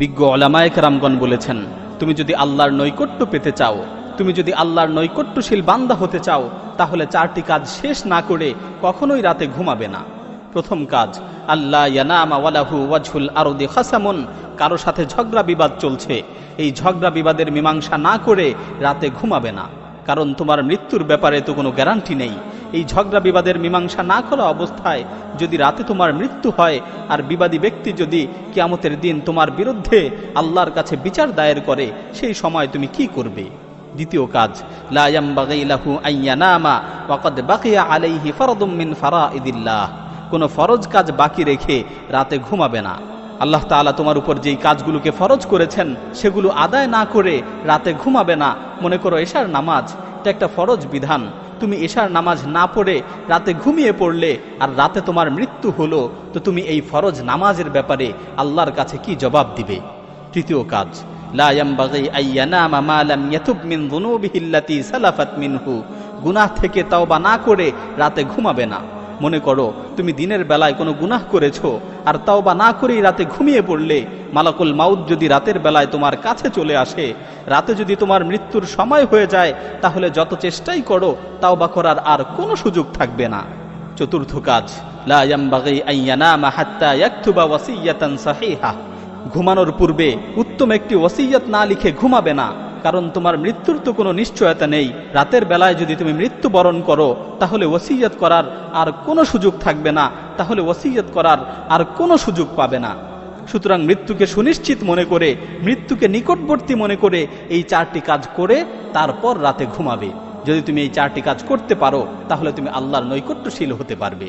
বিজ্ঞ উলামায়ে কেরামগণ বলেছেন, তুমি যদি আল্লাহর নৈকট্য পেতে চাও, তুমি যদি আল্লাহর নৈকট্যশীল বান্দা হতে চাও, তাহলে 4টি কাজ শেষ না করে কখনোই রাতে ঘুমাবে না। প্রথম কাজ, আল্লাহ ইয়ানামা ওয়ালাহু ওয়াজহুল আরদি খাসামুন, কারো সাথে ঝগড়া বিবাদ চলছে, এই ঝগড়া বিবাদের মীমাংসা না করে রাতে ঘুমাবে না। কারণ তোমার মৃত্যুর ব্যাপারে তো কোনো গ্যারান্টি নেই। এই ঝগড়া বিবাদের মীমাংসা না করা অবস্থায় যদি রাতে তোমার মৃত্যু হয়, আর বিবাদী ব্যক্তি যদি কিয়ামতের দিন তোমার বিরুদ্ধে আল্লাহর কাছে বিচার দায়ের করে, সেই সময় তুমি কি করবে? দ্বিতীয় কাজ, লা ইয়ামবাগি লাহু আন ইয়ানামা ওয়া ক্বাদ বাকিয়া আলাইহি ফারদুম মিন ফারাইদিল্লাহ, কোনো ফরজ কাজ বাকি রেখে রাতে ঘুমাবে না। আল্লাহ তাআলা তোমার উপর যেই কাজগুলোকে ফরজ করেছেন সেগুলো আদায় না করে রাতে ঘুমাবে না। মনে করো এশার নামাজ, এটা একটা ফরজ বিধান, তুমি এশার নামাজ না পড়ে রাতে ঘুমিয়ে পড়লে আর রাতে তোমার মৃত্যু হলো, তো তুমি এই ফরজ নামাজের ব্যাপারে আল্লাহর কাছে কি জবাব দিবে? তৃতীয় কাজ, লা ইয়ামবাগি আন ইয়ানামা মা লাম ইয়াতুব মিন যুনুবিহি আল্লাতী সালাফাত মিনহু, গুনাহ থেকে তওবা না করে রাতে ঘুমাবে না। মনে করো তুমি দিনের বেলায় কোনো গুনাহ করেছো আর তওবা না করেই রাতে ঘুমিয়ে পড়লে, মালাকুল মাউত যদি রাতের বেলায় তোমার কাছে চলে আসে, রাতে যদি তোমার মৃত্যুর সময় হয়ে যায়, তাহলে যত চেষ্টাই করো তওবা করার আর কোনো সুযোগ থাকবে না। চতুর্থ কাজ, লা ইয়ামবাগি আন ইয়ানামা হাত্তা ইয়াকতুবা ওয়াসিয়াতান সাহিহা, ঘুমানোর পূর্বে উত্তম একটি ওসিয়ত না লিখে ঘুমাবে না। কারণ তোমার মৃত্যুর তো কোনো নিশ্চয়তা নেই। রাতের বেলায় যদি তুমি মৃত্যুবরণ করো, তাহলে ওসিয়ত করার আর কোনো সুযোগ থাকবে না, তাহলে ওসিয়ত করার আর কোনো সুযোগ পাবে না। সুতরাং মৃত্যুকে সুনিশ্চিত মনে করে, মৃত্যুকে নিকটবর্তী মনে করে এই 4টি কাজ করে তারপর রাতে ঘুমাবে। যদি তুমি এই 4টি কাজ করতে পারো, তাহলে তুমি আল্লাহর নৈকট্যশীল হতে পারবে।